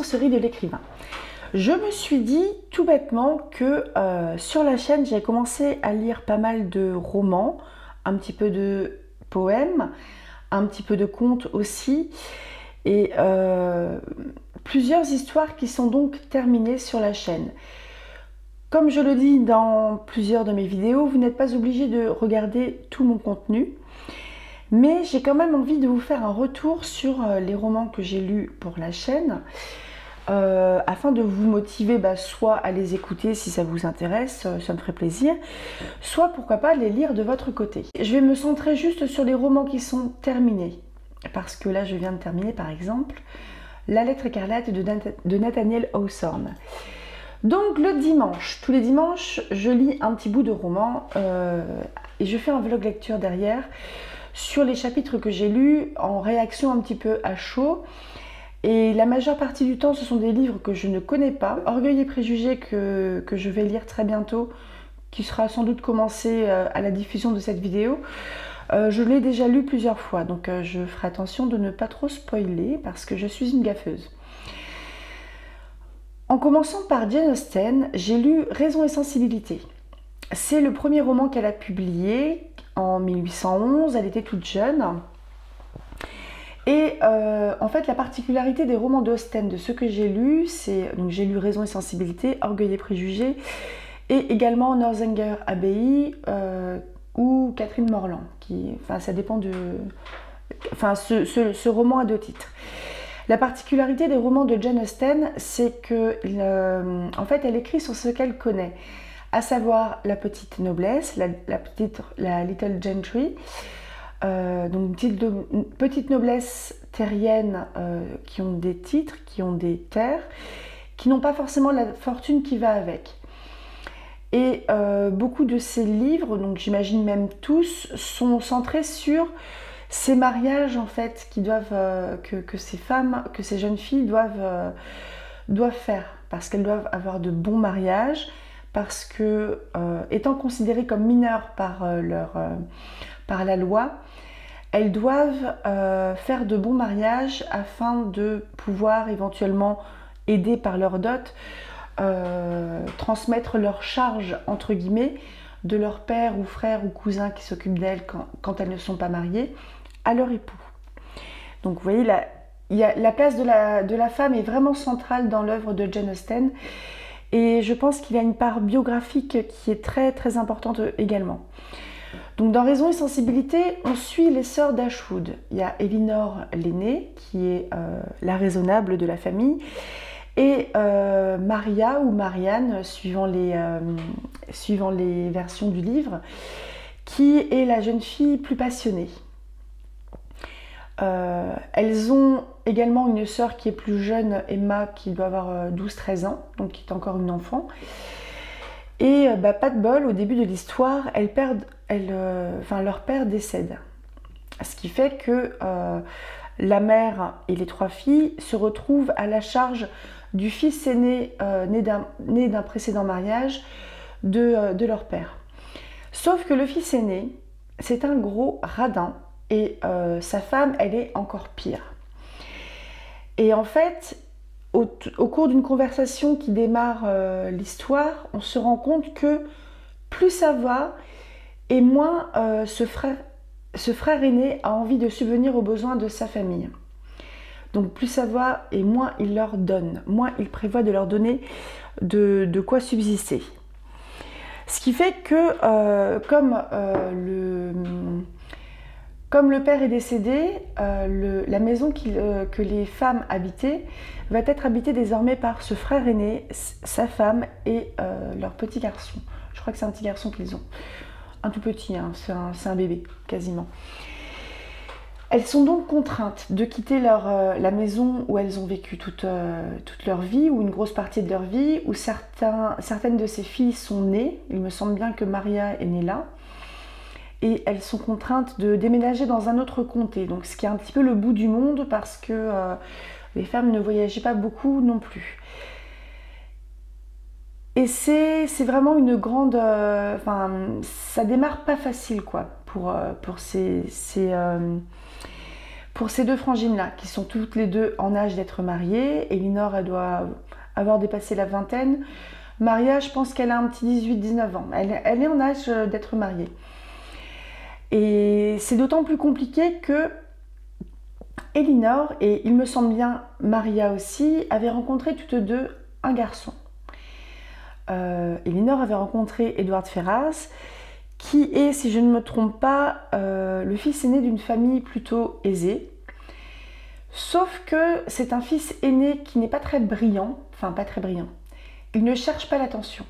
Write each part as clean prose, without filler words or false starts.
ressourcerie de l'écrivain. Je me suis dit tout bêtement que sur la chaîne, j'ai commencé à lire pas mal de romans, un petit peu de poèmes, un petit peu de contes aussi, et plusieurs histoires qui sont donc terminées sur la chaîne. Comme je le dis dans plusieurs de mes vidéos, vous n'êtes pas obligé de regarder tout mon contenu, mais j'ai quand même envie de vous faire un retour sur les romans que j'ai lus pour la chaîne, afin de vous motiver soit à les écouter si ça vous intéresse, ça me ferait plaisir, soit pourquoi pas les lire de votre côté. Je vais me centrer juste sur les romans qui sont terminés, parce que là je viens de terminer par exemple La lettre écarlate de Nathaniel Hawthorne. Donc le dimanche, tous les dimanches, je lis un petit bout de roman et je fais un vlog lecture derrière sur les chapitres que j'ai lus en réaction un petit peu à chaud. Et la majeure partie du temps, ce sont des livres que je ne connais pas. Orgueil et préjugés que je vais lire très bientôt, qui sera sans doute commencé à la diffusion de cette vidéo. Je l'ai déjà lu plusieurs fois, donc je ferai attention de ne pas trop spoiler parce que je suis une gaffeuse. En commençant par Jane Austen, j'ai lu Raison et sensibilité. C'est le premier roman qu'elle a publié en 1811, elle était toute jeune. Et en fait, la particularité des romans d'Austen, de ceux que j'ai lus, c'est donc j'ai lu Raison et sensibilité, Orgueil et préjugés, et également Northanger Abbey ou Catherine Morland, ça dépend de... ce roman a 2 titres. La particularité des romans de Jane Austen, c'est que, en fait, elle écrit sur ce qu'elle connaît, à savoir la petite noblesse, la little gentry, donc une petite noblesse terrienne qui ont des titres, qui ont des terres, qui n'ont pas forcément la fortune qui va avec. Et beaucoup de ces livres, donc j'imagine même tous, sont centrés sur ces mariages en fait qui doivent que ces femmes, que ces jeunes filles doivent faire, parce qu'elles doivent avoir de bons mariages, parce que étant considérées comme mineures par la loi, elles doivent faire de bons mariages afin de pouvoir éventuellement aider par leur dot, transmettre leur charge entre guillemets de leur père ou frère ou cousin qui s'occupe d'elles quand elles ne sont pas mariées à leur époux. Donc vous voyez, la place de la femme est vraiment centrale dans l'œuvre de Jane Austen, et je pense qu'il y a une part biographique qui est très très importante également. Donc dans Raison et sensibilité, on suit les sœurs Dashwood. Il y a Elinor l'aînée, qui est la raisonnable de la famille, et Maria ou Marianne, suivant les versions du livre, qui est la jeune fille plus passionnée. Elles ont également une sœur qui est plus jeune, Emma, qui doit avoir 12-13 ans, donc qui est encore une enfant. Et pas de bol, au début de l'histoire, leur père décède. Ce qui fait que la mère et les 3 filles se retrouvent à la charge du fils aîné né d'un précédent mariage de leur père. Sauf que le fils aîné, c'est un gros radin, et sa femme, elle est encore pire. Et en fait, au cours d'une conversation qui démarre l'histoire, on se rend compte que plus ça va, et moins ce frère aîné a envie de subvenir aux besoins de sa famille. Donc plus ça va, et moins il leur donne, moins il prévoit de leur donner de quoi subsister. Ce qui fait que comme le père est décédé, la maison que les femmes habitaient va être habitée désormais par ce frère aîné, sa femme et leur petit garçon. Je crois que c'est un petit garçon qu'ils ont. Un tout petit, hein, c'est un bébé, quasiment. Elles sont donc contraintes de quitter la maison où elles ont vécu toute leur vie, ou une grosse partie de leur vie, où certaines de ces filles sont nées. Il me semble bien que Maria est née là. Et elles sont contraintes de déménager dans un autre comté, donc ce qui est un petit peu le bout du monde, parce que les femmes ne voyageaient pas beaucoup non plus. Et c'est vraiment une grande... ça démarre pas facile, quoi, pour pour ces deux frangines-là, qui sont toutes les deux en âge d'être mariées. Elinor, elle doit avoir dépassé la vingtaine. Maria, je pense qu'elle a un petit 18-19 ans. Elle est en âge d'être mariée. Et c'est d'autant plus compliqué que Elinor, et il me semble bien Maria aussi, avaient rencontré toutes deux un garçon. Elinor avait rencontré Edward Ferrars, qui est, si je ne me trompe pas, le fils aîné d'une famille plutôt aisée. Sauf que c'est un fils aîné qui n'est pas très brillant, enfin pas très brillant. Il ne cherche pas l'attention,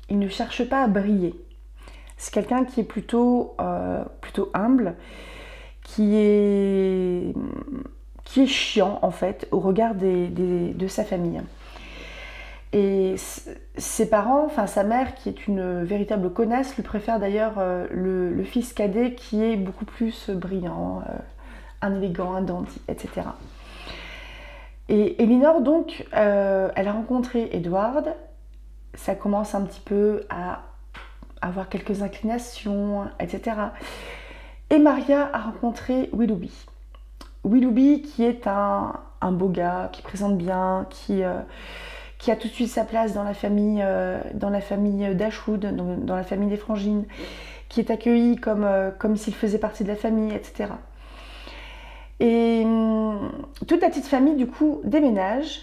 il ne cherche pas à briller. C'est quelqu'un qui est plutôt humble, qui est chiant en fait au regard de sa famille. Et ses parents, enfin sa mère qui est une véritable connasse, lui préfère d'ailleurs le fils cadet qui est beaucoup plus brillant, un élégant, un dandy, etc. Et Elinor donc, elle a rencontré Edward, ça commence un petit peu à avoir quelques inclinations, etc. Et Maria a rencontré Willoughby. Willoughby qui est un beau gars, qui présente bien, qui a tout de suite sa place dans la famille d'Ashwood, dans la famille des frangines, qui est accueilli comme s'il faisait partie de la famille, etc. Et toute la petite famille, du coup, déménage.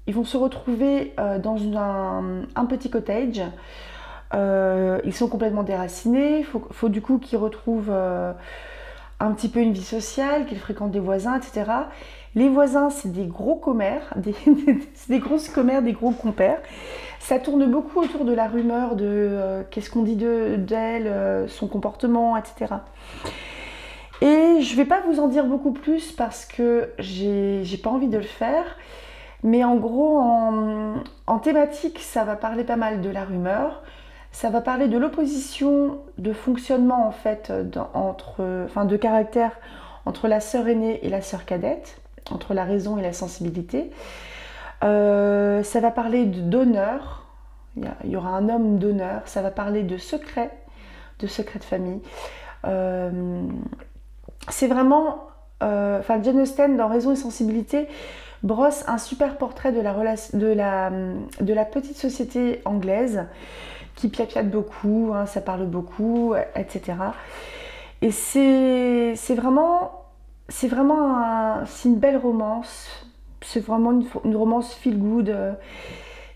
Ils vont se retrouver dans un petit cottage. Ils sont complètement déracinés. Faut du coup qu'ils retrouvent un petit peu une vie sociale, qu'ils fréquentent des voisins, etc. Les voisins, c'est des gros commères, c'est des grosses commères, des gros compères. Ça tourne beaucoup autour de la rumeur de qu'est-ce qu'on dit d'elle, son comportement, etc. Et je ne vais pas vous en dire beaucoup plus parce que j'ai pas envie de le faire. Mais en gros, en thématique, ça va parler pas mal de la rumeur. Ça va parler de l'opposition de fonctionnement en fait, de caractère entre la sœur aînée et la sœur cadette, entre la raison et la sensibilité. Ça va parler d'honneur, il y aura un homme d'honneur, ça va parler de secrets de famille. C'est vraiment, Jane Austen dans Raison et sensibilité brosse un super portrait de la petite société anglaise qui piapiate beaucoup, hein, ça parle beaucoup, etc. Et c'est une belle romance, c'est vraiment une romance feel good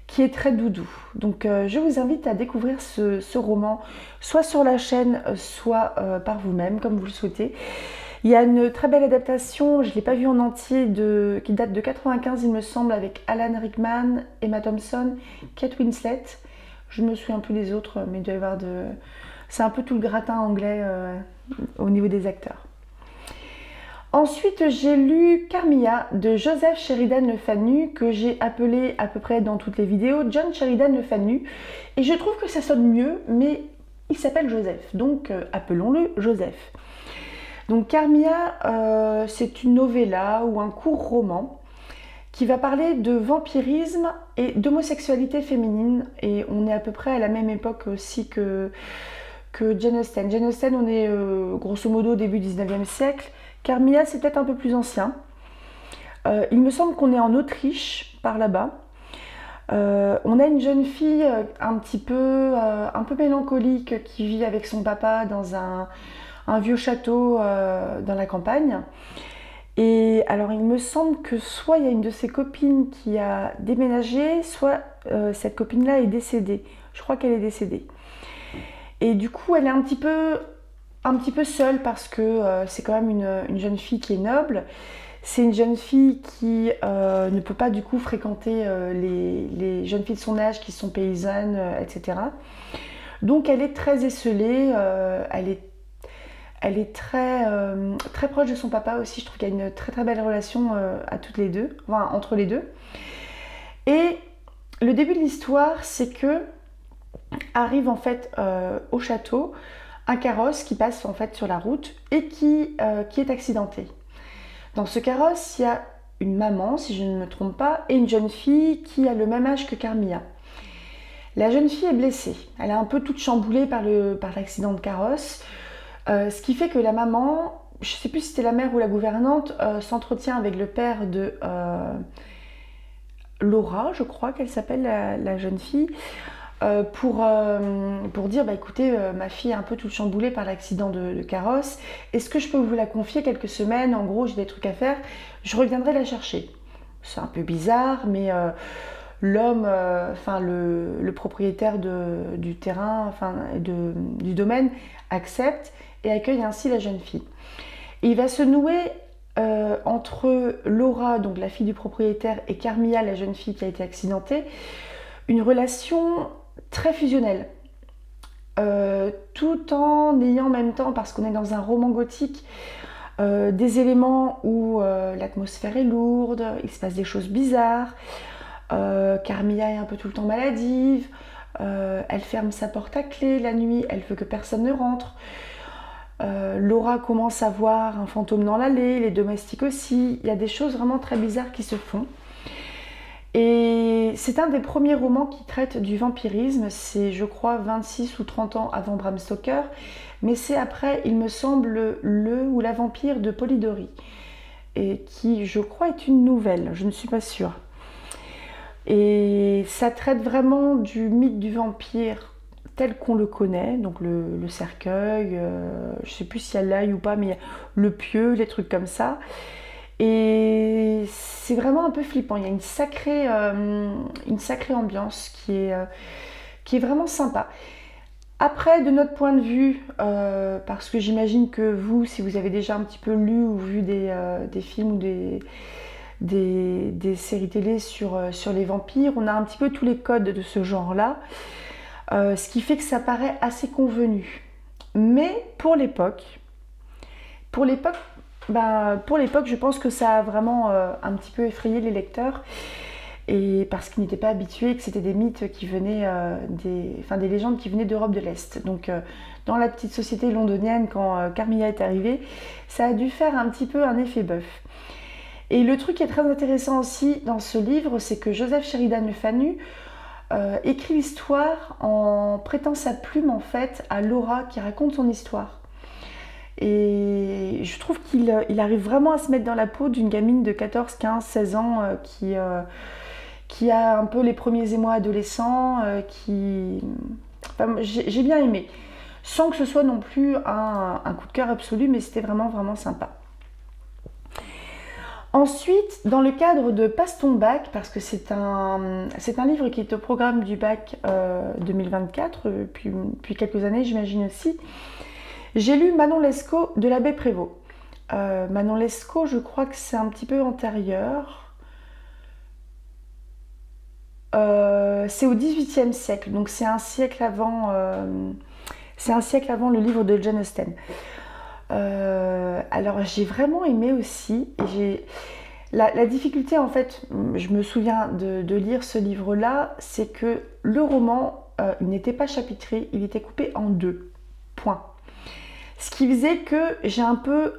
qui est très doudou. Donc je vous invite à découvrir ce roman, soit sur la chaîne, soit par vous-même, comme vous le souhaitez. Il y a une très belle adaptation, je ne l'ai pas vue en entier, qui date de 95 il me semble, avec Alan Rickman, Emma Thompson, Kate Winslet. Je me souviens plus des autres, mais il doit y avoir c'est un peu tout le gratin anglais au niveau des acteurs. Ensuite, j'ai lu Carmilla de Joseph Sheridan Le Fanu, que j'ai appelé à peu près dans toutes les vidéos John Sheridan Le Fanu. Et je trouve que ça sonne mieux, mais il s'appelle Joseph, donc appelons-le Joseph. Donc Carmilla, c'est une novella ou un court roman qui va parler de vampirisme et d'homosexualité féminine. Et on est à peu près à la même époque aussi que Jane Austen. Jane Austen, on est grosso modo au début du 19e siècle. Carmilla, c'est peut-être un peu plus ancien. Il me semble qu'on est en Autriche, par là-bas. On a une jeune fille un peu mélancolique qui vit avec son papa dans un vieux château dans la campagne. Et alors il me semble que soit il y a une de ses copines qui a déménagé, soit cette copine-là est décédée. Je crois qu'elle est décédée. Et du coup elle est un petit peu seule parce que c'est quand même une jeune fille qui est noble. C'est une jeune fille qui ne peut pas du coup fréquenter les jeunes filles de son âge qui sont paysannes, etc. Donc elle est très esseulée, elle est très, très proche de son papa aussi. Je trouve qu'il y a une très très belle relation à toutes les deux, enfin entre les deux. Et le début de l'histoire, c'est que arrive en fait au château un carrosse qui passe en fait sur la route et qui est accidenté. Dans ce carrosse, il y a une maman, si je ne me trompe pas, et une jeune fille qui a le même âge que Carmilla. La jeune fille est blessée, elle est un peu toute chamboulée par l'accident de carrosse. Ce qui fait que la maman, je ne sais plus si c'était la mère ou la gouvernante, s'entretient avec le père de Laura, je crois qu'elle s'appelle la jeune fille, pour dire bah écoutez, ma fille est un peu toute chamboulée par l'accident de carrosse, est-ce que je peux vous la confier quelques semaines, en gros j'ai des trucs à faire, je reviendrai la chercher. C'est un peu bizarre, mais l'homme, enfin le propriétaire du terrain, enfin du domaine, accepte et accueille ainsi la jeune fille. Et il va se nouer entre Laura, donc la fille du propriétaire, et Carmilla, la jeune fille qui a été accidentée, une relation très fusionnelle. Tout en ayant en même temps, parce qu'on est dans un roman gothique, des éléments où l'atmosphère est lourde, il se passe des choses bizarres, Carmilla est un peu tout le temps maladive, elle ferme sa porte à clé la nuit, elle veut que personne ne rentre. Laura commence à voir un fantôme dans l'allée, les domestiques aussi, il y a des choses vraiment très bizarres qui se font. Et c'est un des premiers romans qui traite du vampirisme, c'est je crois 26 ou 30 ans avant Bram Stoker, mais c'est après, il me semble, le ou la vampire de Polidori, et qui je crois est une nouvelle, je ne suis pas sûre. Et ça traite vraiment du mythe du vampire tel qu'on le connaît, donc le cercueil, je ne sais plus s'il y a l'ail ou pas, mais il y a le pieu, les trucs comme ça. Et c'est vraiment un peu flippant, il y a une sacrée ambiance qui est vraiment sympa. Après, de notre point de vue, parce que j'imagine que vous, si vous avez déjà un petit peu lu ou vu des films ou des séries télé sur les vampires, on a un petit peu tous les codes de ce genre-là, ce qui fait que ça paraît assez convenu. Mais pour l'époque, je pense que ça a vraiment un petit peu effrayé les lecteurs, et parce qu'ils n'étaient pas habitués, que c'était des mythes qui venaient, des légendes qui venaient d'Europe de l'Est. Donc dans la petite société londonienne, quand Carmilla est arrivée, ça a dû faire un petit peu un effet bœuf. Et le truc qui est très intéressant aussi dans ce livre, c'est que Joseph Sheridan Le Fanu écrit l'histoire en prêtant sa plume en fait à Laura qui raconte son histoire. Et je trouve qu'il arrive vraiment à se mettre dans la peau d'une gamine de 14, 15, 16 ans qui a un peu les premiers émois adolescents, Enfin, j'ai bien aimé. Sans que ce soit non plus un coup de cœur absolu, mais c'était vraiment, vraiment sympa. Ensuite, dans le cadre de Passe ton bac, parce que c'est un livre qui est au programme du bac 2024, depuis quelques années j'imagine aussi, j'ai lu Manon Lescaut de l'abbé Prévost. Manon Lescaut, je crois que c'est un petit peu antérieur. C'est au XVIIIe siècle, donc c'est un siècle avant le livre de Jane Austen. Alors j'ai vraiment aimé aussi, et la difficulté en fait, je me souviens de lire ce livre-là, c'est que le roman, il n'était pas chapitré, il était coupé en 2 points. Ce qui faisait que j'ai un peu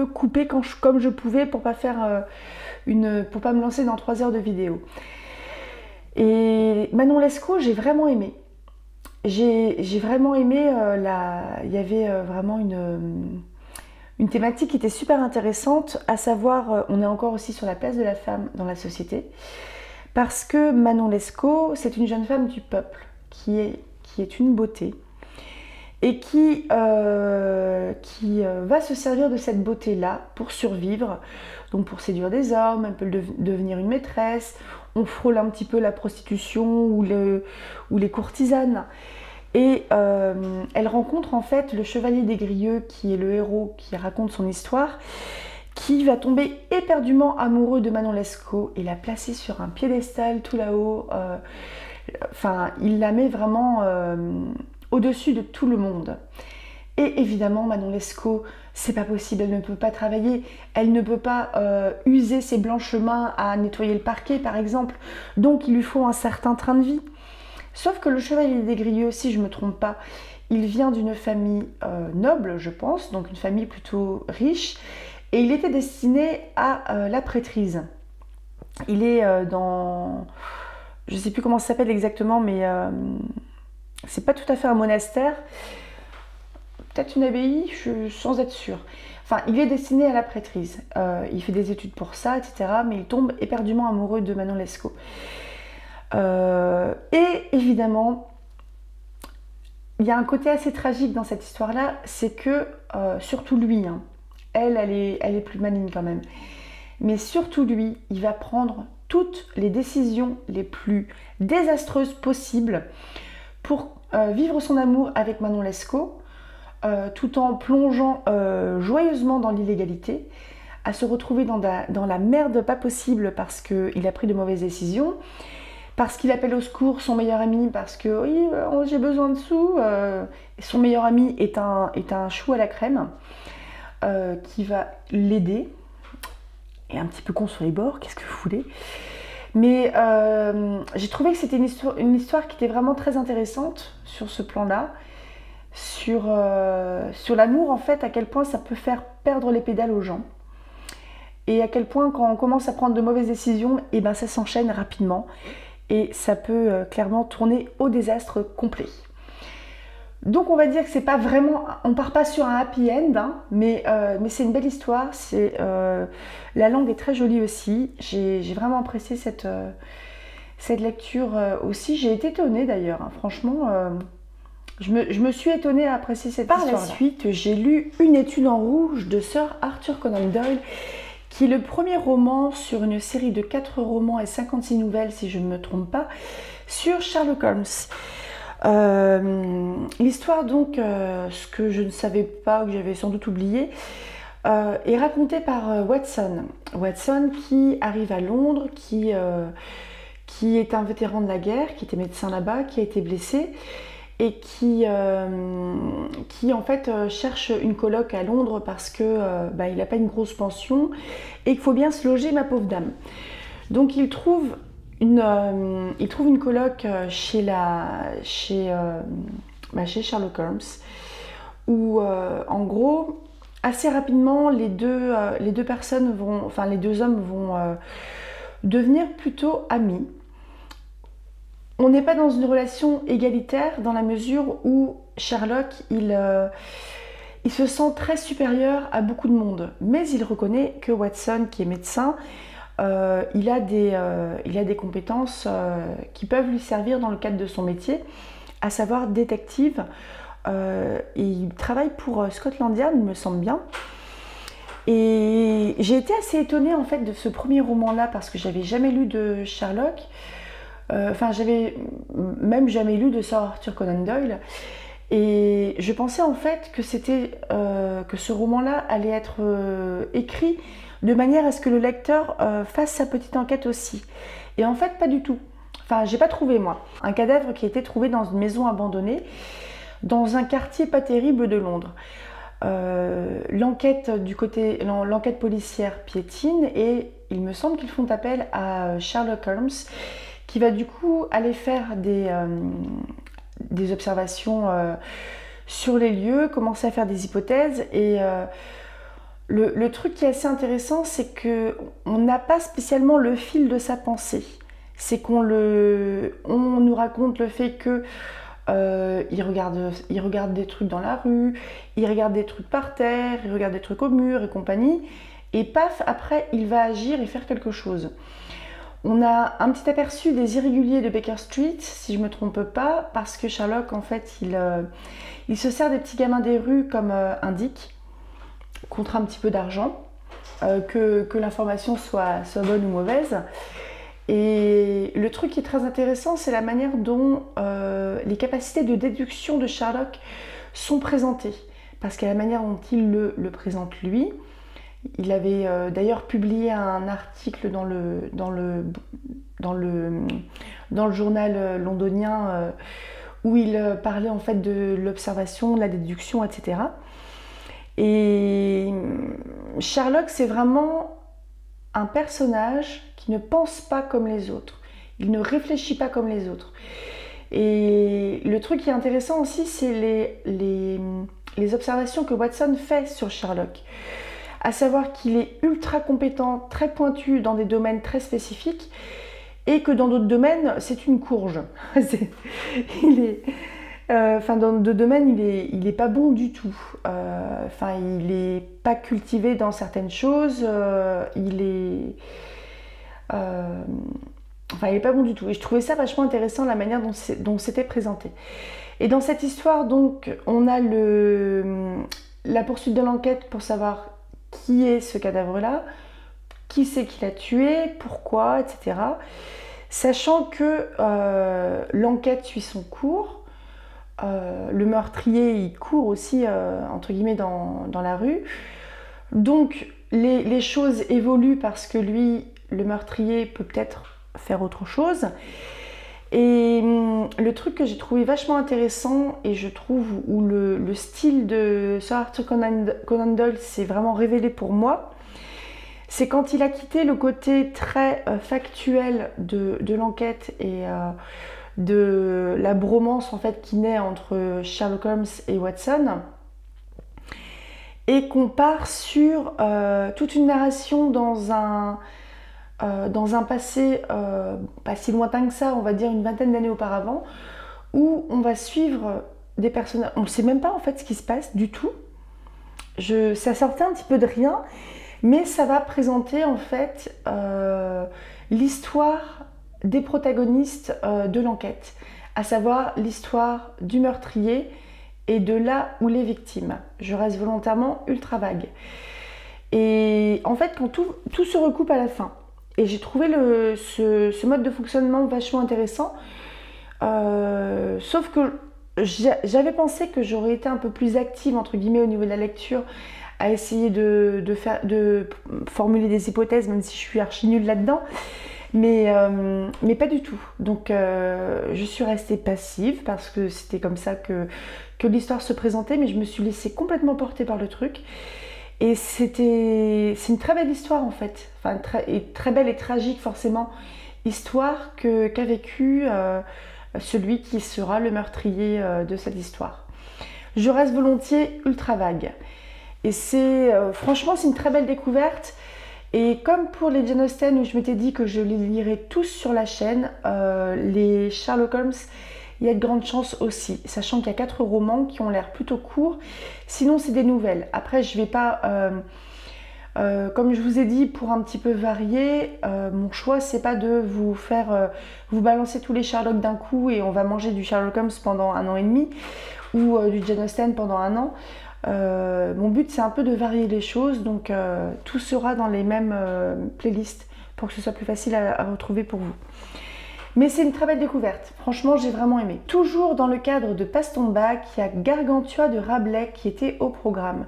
coupé comme je pouvais pour pas pour pas me lancer dans 3 heures de vidéo. Et Manon Lescaut, j'ai vraiment aimé. J'ai vraiment aimé, il y avait vraiment une thématique qui était super intéressante, à savoir, on est encore aussi sur la place de la femme dans la société, parce que Manon Lescaut, c'est une jeune femme du peuple, qui est une beauté, et qui va se servir de cette beauté-là pour survivre, donc pour séduire des hommes, elle peut devenir une maîtresse, on frôle un petit peu la prostitution ou les courtisanes. Et elle rencontre en fait le chevalier des Grieux, qui est le héros qui raconte son histoire, qui va tomber éperdument amoureux de Manon Lescaut et la placer sur un piédestal tout là-haut. Enfin, il la met vraiment au-dessus de tout le monde. Et évidemment, Manon Lescaut, c'est pas possible, elle ne peut pas travailler, elle ne peut pas user ses blanches mains à nettoyer le parquet par exemple, donc il lui faut un certain train de vie. Sauf que le chevalier des Grieux, si je ne me trompe pas, il vient d'une famille noble, je pense, donc une famille plutôt riche, et il était destiné à la prêtrise. Il est dans... je ne sais plus comment ça s'appelle exactement, mais c'est pas tout à fait un monastère. peut-être une abbaye, sans être sûre. Enfin, il est destiné à la prêtrise. Il fait des études pour ça, etc. Mais il tombe éperdument amoureux de Manon Lescaut. Et évidemment, il y a un côté assez tragique dans cette histoire-là, c'est que, surtout lui, hein, elle est plus maligne quand même, mais surtout lui, il va prendre toutes les décisions les plus désastreuses possibles pour vivre son amour avec Manon Lescaut, tout en plongeant joyeusement dans l'illégalité, à se retrouver dans la merde pas possible parce qu'il a pris de mauvaises décisions, parce qu'il appelle au secours son meilleur ami, parce que oui, j'ai besoin de sous. Son meilleur ami est un chou à la crème qui va l'aider. Et un petit peu con sur les bords, qu'est-ce que vous voulez. Mais j'ai trouvé que c'était une histoire qui était vraiment très intéressante sur ce plan-là, sur l'amour en fait, à quel point ça peut faire perdre les pédales aux gens. Et à quel point quand on commence à prendre de mauvaises décisions, et ben ça s'enchaîne rapidement. Et ça peut clairement tourner au désastre complet. Donc on va dire que c'est pas vraiment, on part pas sur un happy end, hein, mais c'est une belle histoire. La langue est très jolie aussi. J'ai vraiment apprécié cette lecture aussi. J'ai été étonnée d'ailleurs, hein, franchement. Je me suis étonnée à apprécier cette histoire. Par la suite, j'ai lu Une étude en rouge de Sir Arthur Conan Doyle, qui est le premier roman sur une série de 4 romans et 56 nouvelles, si je ne me trompe pas, sur Sherlock Holmes. L'histoire, donc, ce que je ne savais pas, que j'avais sans doute oublié, est racontée par Watson. Watson qui arrive à Londres, qui est un vétéran de la guerre, qui était médecin là-bas, qui a été blessé, et qui en fait cherche une coloc à Londres parce que il n'a pas une grosse pension et qu'il faut bien se loger, ma pauvre dame. Donc il trouve une coloc chez Sherlock Holmes, où en gros assez rapidement les deux hommes vont devenir plutôt amis. On n'est pas dans une relation égalitaire dans la mesure où Sherlock, il se sent très supérieur à beaucoup de monde. Mais il reconnaît que Watson, qui est médecin, il a des compétences qui peuvent lui servir dans le cadre de son métier, à savoir détective. Et il travaille pour Scotland Yard, il me semble bien. Et j'ai été assez étonnée en fait de ce premier roman-là parce que j'avais jamais lu de Sherlock. J'avais même jamais lu de Sir Arthur Conan Doyle et je pensais en fait que que ce roman-là allait être écrit de manière à ce que le lecteur fasse sa petite enquête aussi. Et en fait, pas du tout. Enfin, j'ai pas trouvé moi. Un cadavre qui a été trouvé dans une maison abandonnée, dans un quartier pas terrible de Londres. L'enquête policière piétine et il me semble qu'ils font appel à Sherlock Holmes, qui va du coup aller faire des observations sur les lieux, commencer à faire des hypothèses. Et le truc qui est assez intéressant, c'est qu'on n'a pas spécialement le fil de sa pensée. C'est qu'on nous raconte le fait que il regarde des trucs dans la rue, il regarde des trucs par terre, il regarde des trucs au mur et compagnie. Et paf, après, il va agir et faire quelque chose. On a un petit aperçu des irréguliers de Baker Street, si je ne me trompe pas, parce que Sherlock, en fait, il se sert des petits gamins des rues comme indique, contre un petit peu d'argent, que l'information soit bonne ou mauvaise. Et le truc qui est très intéressant, c'est la manière dont les capacités de déduction de Sherlock sont présentées. Parce qu'à la manière dont il le présente lui, il avait d'ailleurs publié un article dans le journal londonien où il parlait en fait de l'observation, de la déduction, etc. Et Sherlock, c'est vraiment un personnage qui ne pense pas comme les autres. Il ne réfléchit pas comme les autres. Et le truc qui est intéressant aussi, c'est les observations que Watson fait sur Sherlock. À savoir qu'il est ultra compétent, très pointu dans des domaines très spécifiques et que dans d'autres domaines, c'est une courge. Enfin, dans deux domaines, il est pas bon du tout. Enfin, il est pas cultivé dans certaines choses. Il est, euh, enfin, il est pas bon du tout. Et je trouvais ça vachement intéressant la manière dont c'était présenté. Et dans cette histoire, donc, on a la poursuite de l'enquête pour savoir qui est ce cadavre-là, qui c'est qui l'a tué, pourquoi, etc. Sachant que l'enquête suit son cours. Le meurtrier, il court aussi, entre guillemets, dans la rue. Donc, les choses évoluent parce que lui, le meurtrier, peut peut-être faire autre chose. Et le truc que j'ai trouvé vachement intéressant, et je trouve où le style de Sir Arthur Conan Doyle s'est vraiment révélé pour moi, c'est quand il a quitté le côté très factuel de l'enquête et de la bromance en fait qui naît entre Sherlock Holmes et Watson, et qu'on part sur toute une narration dans un passé pas si lointain que ça, on va dire une vingtaine d'années auparavant, où on va suivre des personnages. On ne sait même pas en fait ce qui se passe du tout. Ça sortait un petit peu de rien, mais ça va présenter en fait l'histoire des protagonistes de l'enquête, à savoir l'histoire du meurtrier et de là où les victimes. Je reste volontairement ultra vague. Et en fait, quand tout se recoupe à la fin, et j'ai trouvé ce mode de fonctionnement vachement intéressant, sauf que j'avais pensé que j'aurais été un peu plus active, entre guillemets, au niveau de la lecture, à essayer de formuler des hypothèses, même si je suis archi nulle là-dedans, mais pas du tout. Donc je suis restée passive parce que c'était comme ça que l'histoire se présentait, mais je me suis laissée complètement porter par le truc. Et c'est une très belle histoire en fait, enfin très belle et tragique forcément, histoire qu'a vécu celui qui sera le meurtrier de cette histoire. Je reste volontiers ultra vague. Et franchement, c'est une très belle découverte. Et comme pour les Jane Austen où je m'étais dit que je les lirais tous sur la chaîne, les Sherlock Holmes, il y a de grandes chances aussi, sachant qu'il y a 4 romans qui ont l'air plutôt courts. Sinon, c'est des nouvelles. Après, je vais pas, comme je vous ai dit, pour un petit peu varier, mon choix, c'est pas de vous faire, vous balancer tous les Sherlock d'un coup et on va manger du Sherlock Holmes pendant 1 an et demi ou du Jane Austen pendant 1 an. Mon but, c'est un peu de varier les choses, donc tout sera dans les mêmes playlists pour que ce soit plus facile à retrouver pour vous. Mais c'est une très belle découverte, franchement j'ai vraiment aimé. Toujours dans le cadre de Passe-ton-Bac, il y a Gargantua de Rabelais qui était au programme.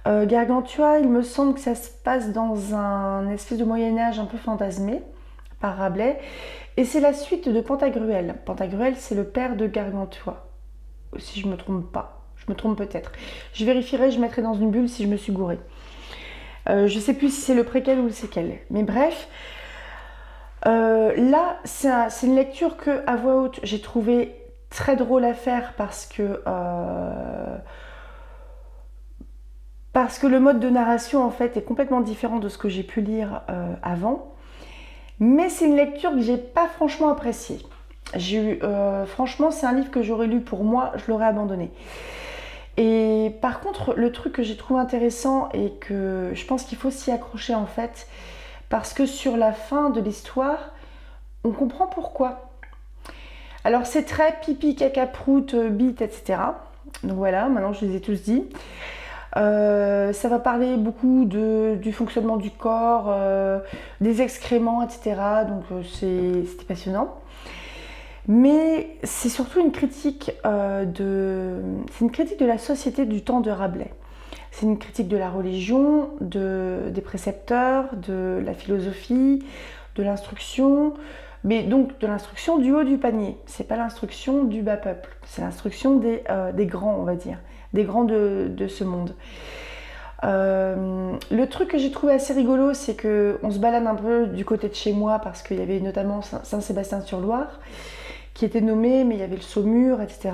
Gargantua, il me semble que ça se passe dans un espèce de Moyen-Âge un peu fantasmé par Rabelais, et c'est la suite de Pantagruel. Pantagruel, c'est le père de Gargantua, si je ne me trompe pas. Je me trompe peut-être. Je vérifierai, je mettrai dans une bulle si je me suis gourée. Je ne sais plus si c'est le préquel ou le séquel, mais bref. Là, c'est une lecture que, à voix haute, j'ai trouvé très drôle à faire parce que le mode de narration en fait est complètement différent de ce que j'ai pu lire avant. Mais c'est une lecture que j'ai pas franchement appréciée. Franchement, c'est un livre que j'aurais lu pour moi, je l'aurais abandonné. Et par contre, le truc que j'ai trouvé intéressant et que je pense qu'il faut s'y accrocher en fait, parce que sur la fin de l'histoire, on comprend pourquoi. Alors c'est très pipi, caca, prout, bite, etc. Donc voilà, maintenant je les ai tous dit. Ça va parler beaucoup du fonctionnement du corps, des excréments, etc. Donc c'était passionnant. Mais c'est surtout une critique de la société du temps de Rabelais. C'est une critique de la religion, des précepteurs, de la philosophie, de l'instruction, mais donc de l'instruction du haut du panier. C'est pas l'instruction du bas peuple, c'est l'instruction des grands, on va dire, des grands de ce monde. Le truc que j'ai trouvé assez rigolo, c'est qu'on se balade un peu du côté de chez moi parce qu'il y avait notamment Saint-Sébastien-sur-Loire qui était nommé, mais il y avait le Saumur, etc.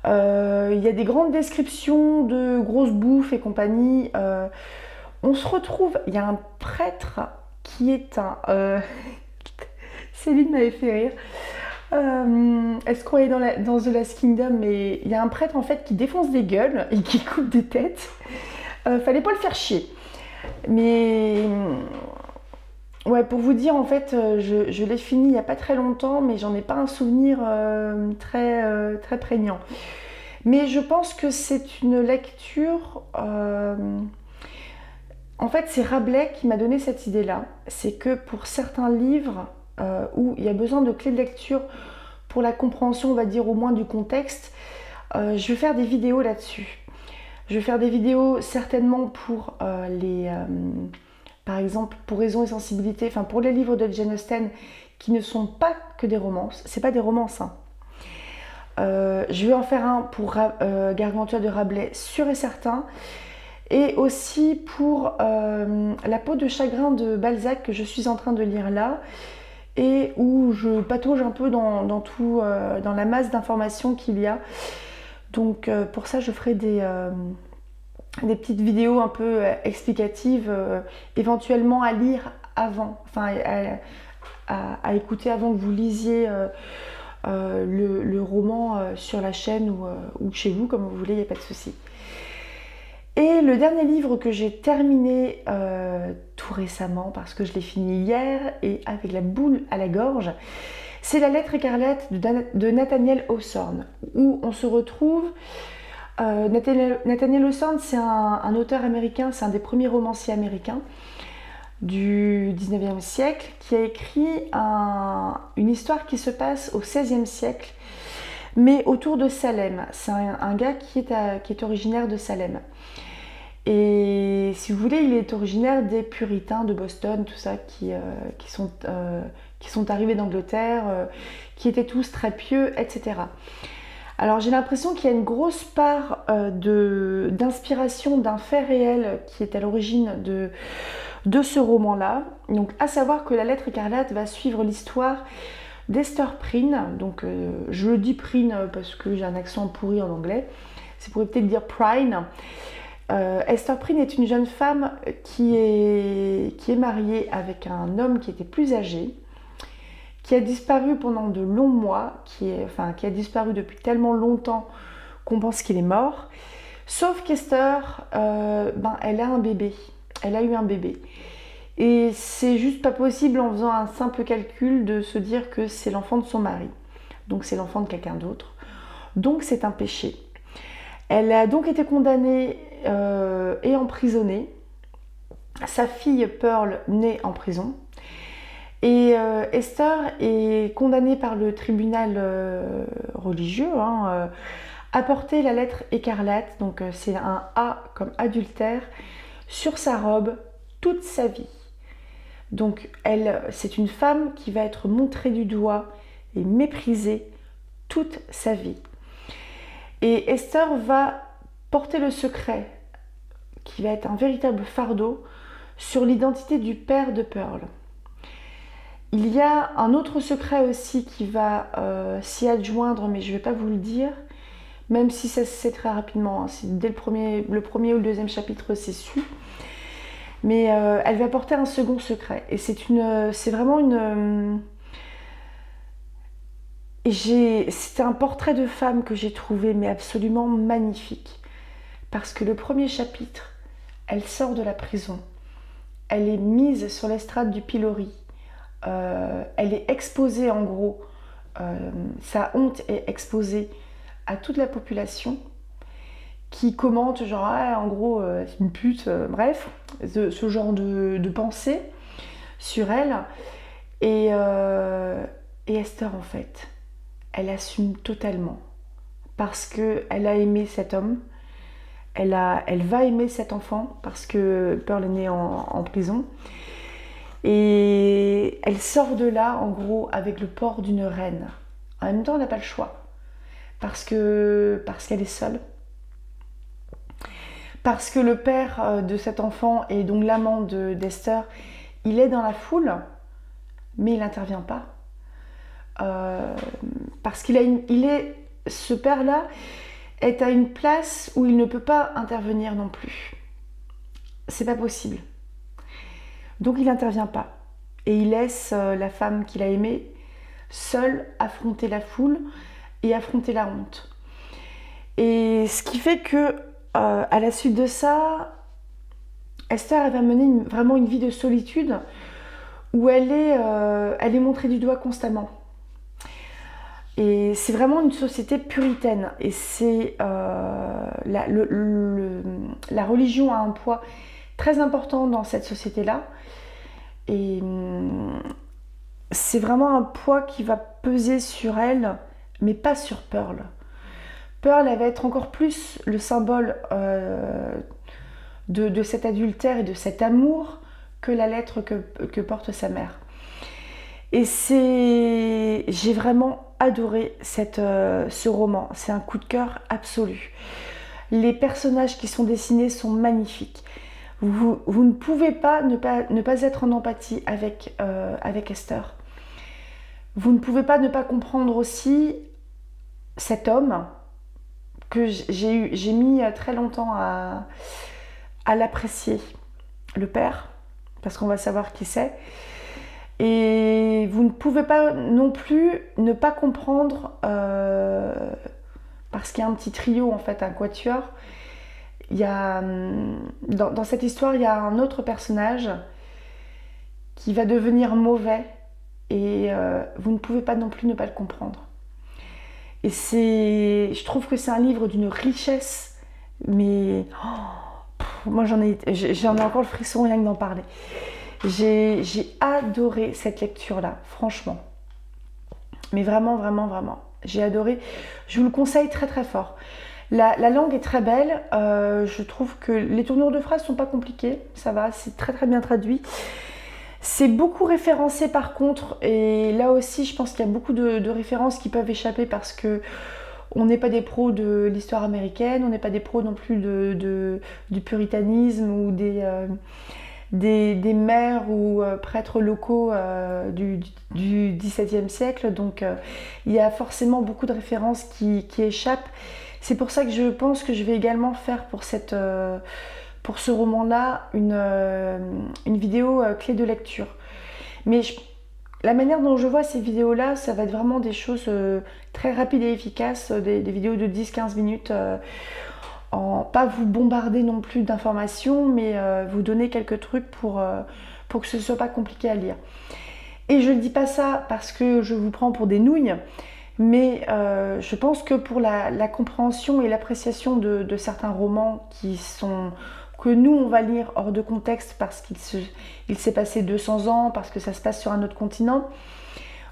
Il y a des grandes descriptions de grosses bouffes et compagnie. On se retrouve, il y a un prêtre qui est Céline m'avait fait rire. Est-ce qu'on est dans The Last Kingdom? Mais il y a un prêtre en fait qui défonce des gueules et qui coupe des têtes. Fallait pas le faire chier. Mais ouais, pour vous dire, en fait, je l'ai fini il n'y a pas très longtemps, mais j'en ai pas un souvenir très prégnant. Mais je pense que c'est une lecture. En fait, c'est Rabelais qui m'a donné cette idée-là. C'est que pour certains livres où il y a besoin de clés de lecture pour la compréhension, on va dire au moins du contexte, je vais faire des vidéos là-dessus. Je vais faire des vidéos certainement pour par exemple, pour Raison et Sensibilité, enfin pour les livres de Jane Austen qui ne sont pas que des romances. C'est pas des romances, hein. Je vais en faire un pour Gargantua de Rabelais, sûr et certain. Et aussi pour La peau de chagrin de Balzac que je suis en train de lire là et où je patauge un peu dans la masse d'informations qu'il y a. Donc pour ça je ferai des petites vidéos un peu explicatives, éventuellement à lire avant, enfin à écouter avant que vous lisiez le roman sur la chaîne ou chez vous, comme vous voulez, il n'y a pas de souci. Et le dernier livre que j'ai terminé tout récemment, parce que je l'ai fini hier et avec la boule à la gorge, c'est La lettre écarlate de Nathaniel Hawthorne, où on se retrouve. Nathaniel Hawthorne, c'est un auteur américain, c'est un des premiers romanciers américains du 19e siècle, qui a écrit une histoire qui se passe au 16e siècle, mais autour de Salem. C'est un gars qui est originaire de Salem. Et si vous voulez, il est originaire des puritains de Boston, tout ça, qui sont arrivés d'Angleterre, qui étaient tous très pieux, etc. Alors j'ai l'impression qu'il y a une grosse part d'inspiration d'un fait réel qui est à l'origine de ce roman-là. Donc à savoir que La lettre écarlate va suivre l'histoire d'Esther Prynne. Donc je le dis Prynne parce que j'ai un accent pourri en anglais. C'est pour peut-être dire Prynne. Esther Prynne est une jeune femme qui est mariée avec un homme qui était plus âgé, qui a disparu pendant de longs mois, qui a disparu depuis tellement longtemps qu'on pense qu'il est mort. Sauf qu'Esther, elle a un bébé. Elle a eu un bébé. Et c'est juste pas possible en faisant un simple calcul de se dire que c'est l'enfant de son mari. Donc c'est l'enfant de quelqu'un d'autre. Donc c'est un péché. Elle a donc été condamnée et emprisonnée. Sa fille Pearl naît en prison. Et Esther est condamnée par le tribunal religieux à porter la lettre écarlate, donc c'est un A comme adultère, sur sa robe toute sa vie. Donc c'est une femme qui va être montrée du doigt et méprisée toute sa vie. Et Esther va porter le secret, qui va être un véritable fardeau, sur l'identité du père de Pearl. Il y a un autre secret aussi qui va s'y adjoindre, mais je ne vais pas vous le dire, même si ça se sait très rapidement. Hein. Dès le premier ou le deuxième chapitre, c'est su. Mais elle va porter un second secret. Et c'est vraiment une... C'était un portrait de femme que j'ai trouvé, mais absolument magnifique. Parce que le premier chapitre, elle sort de la prison. Elle est mise sur l'estrade du pilori. Elle est exposée en gros, sa honte est exposée à toute la population qui commente genre en gros c'est une pute, bref, ce genre de pensée sur elle. Et Esther en fait, elle assume totalement parce qu'elle a aimé cet homme, elle va aimer cet enfant parce que Pearl est née en prison. Et elle sort de là, en gros, avec le port d'une reine. En même temps, elle n'a pas le choix. Parce qu'elle est seule. Parce que le père de cet enfant et donc l'amant d'Esther, il est dans la foule, mais il n'intervient pas. Parce ce père-là est à une place où il ne peut pas intervenir non plus. C'est pas possible. Donc il n'intervient pas. Et il laisse la femme qu'il a aimée seule affronter la foule et affronter la honte. Et ce qui fait que à la suite de ça, Esther elle va mener vraiment une vie de solitude où elle est montrée du doigt constamment. Et c'est vraiment une société puritaine. Et c'est la religion a un poids très important dans cette société-là. Et c'est vraiment un poids qui va peser sur elle, mais pas sur Pearl. Pearl, elle va être encore plus le symbole de cet adultère et de cet amour que la lettre que porte sa mère. Et j'ai vraiment adoré ce roman. C'est un coup de cœur absolu. Les personnages qui sont dessinés sont magnifiques. Vous ne pouvez pas ne pas être en empathie avec Esther. Vous ne pouvez pas ne pas comprendre aussi cet homme que j'ai mis très longtemps à l'apprécier. Le père, parce qu'on va savoir qui c'est. Et vous ne pouvez pas non plus ne pas comprendre, parce qu'il y a un petit trio, en fait, un quatuor. Dans cette histoire, il y a un autre personnage qui va devenir mauvais et vous ne pouvais pas non plus ne pas le comprendre. Et je trouve que c'est un livre d'une richesse, mais moi j'en ai encore le frisson rien que d'en parler. J'ai adoré cette lecture-là, franchement. Mais vraiment, vraiment, vraiment. J'ai adoré. Je vous le conseille très, très fort. La langue est très belle. Je trouve que les tournures de phrases ne sont pas compliquées. Ça va, c'est très, très bien traduit. C'est beaucoup référencé par contre. Et là aussi, je pense qu'il y a beaucoup de références qui peuvent échapper parce que on n'est pas des pros de l'histoire américaine. On n'est pas des pros non plus du puritanisme ou des maires ou prêtres locaux du XVIIe siècle. Donc il y a forcément beaucoup de références qui échappent. C'est pour ça que je pense que je vais également faire pour ce roman-là une vidéo clé de lecture. Mais la manière dont je vois ces vidéos-là, ça va être vraiment des choses très rapides et efficaces, des vidéos de 10-15 minutes. Pas vous bombarder non plus d'informations, mais vous donner quelques trucs pour que ce ne soit pas compliqué à lire. Et je ne dis pas ça parce que je vous prends pour des nouilles, mais je pense que pour la compréhension et l'appréciation de certains romans que nous on va lire hors de contexte parce qu'il s'est passé 200 ans, parce que ça se passe sur un autre continent,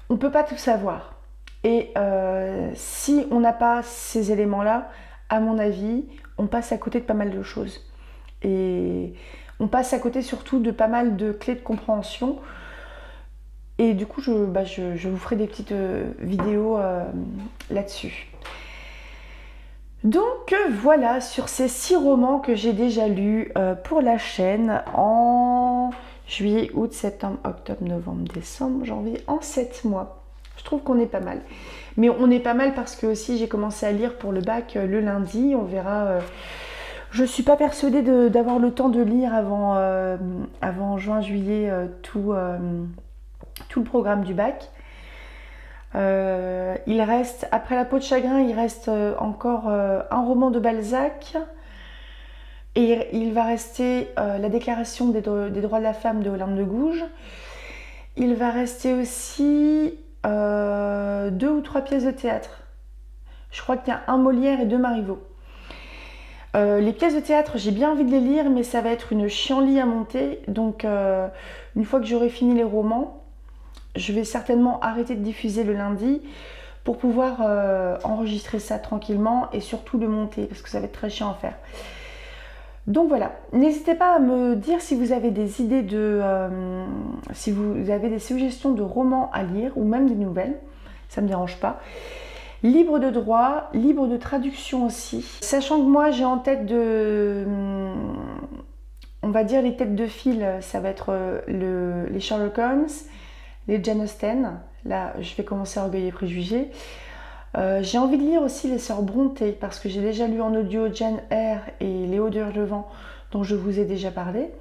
on ne peut pas tout savoir. Et si on n'a pas ces éléments-là, à mon avis, on passe à côté de pas mal de choses. Et on passe à côté surtout de pas mal de clés de compréhension. Et du coup, je vous ferai des petites vidéos là-dessus. Donc voilà, sur ces 6 romans que j'ai déjà lus pour la chaîne en juillet, août, septembre, octobre, novembre, décembre, janvier, en 7 mois. Je trouve qu'on est pas mal. Mais on est pas mal parce que aussi j'ai commencé à lire pour le bac le lundi. On verra. Je ne suis pas persuadée d'avoir le temps de lire avant juin, juillet tout le programme du bac. Il reste, après La peau de chagrin, il reste encore un roman de Balzac. Et il va rester la déclaration des droits de la femme de Olympe de Gouges. Il va rester aussi 2 ou 3 pièces de théâtre. Je crois qu'il y a un Molière et 2 Marivaux. Les pièces de théâtre, j'ai bien envie de les lire, mais ça va être une chienlit à monter. Donc, une fois que j'aurai fini les romans, je vais certainement arrêter de diffuser le lundi pour pouvoir enregistrer ça tranquillement et surtout le monter parce que ça va être très chiant à faire. Donc voilà, n'hésitez pas à me dire si vous avez des idées si vous avez des suggestions de romans à lire ou même des nouvelles, ça ne me dérange pas. Libre de droit, libre de traduction aussi. Sachant que moi j'ai en tête on va dire les têtes de file, ça va être les Sherlock Holmes, les Jane Austen. Là je vais commencer à Orgueil et Préjugés. J'ai envie de lire aussi les Sœurs Brontë parce que j'ai déjà lu en audio Jane Eyre et Léo de Hurlevent dont je vous ai déjà parlé.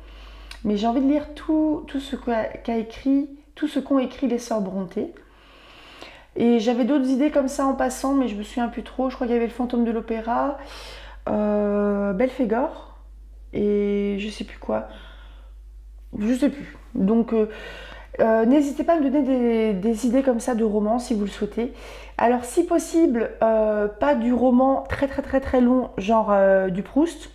Mais j'ai envie de lire tout ce qu'ont écrit les Sœurs Brontë. Et j'avais d'autres idées comme ça en passant, mais je me souviens plus trop. Je crois qu'il y avait le fantôme de l'opéra, Belphégor, et je sais plus quoi. Je sais plus. Donc n'hésitez pas à me donner des idées comme ça de romans si vous le souhaitez. Alors si possible, pas du roman très très très très long, genre du Proust,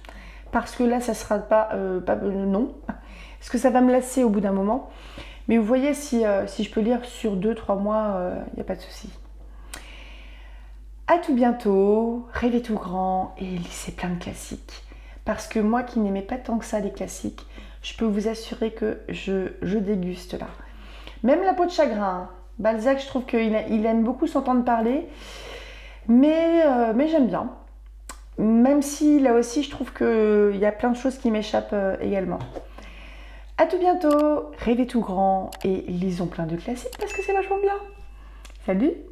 parce que là ça sera pas, non, parce que ça va me lasser au bout d'un moment. Mais vous voyez, si je peux lire sur 2-3 mois, il n'y a pas de souci. À tout bientôt, rêvez tout grand et lisez plein de classiques. Parce que moi qui n'aimais pas tant que ça les classiques, je peux vous assurer que je déguste là. Même La peau de chagrin, Balzac, je trouve qu'il aime beaucoup s'entendre parler, mais j'aime bien. Même si là aussi je trouve qu'il y a plein de choses qui m'échappent également. À tout bientôt, rêvez tout grand et lisons plein de classiques parce que c'est vachement bien. Salut!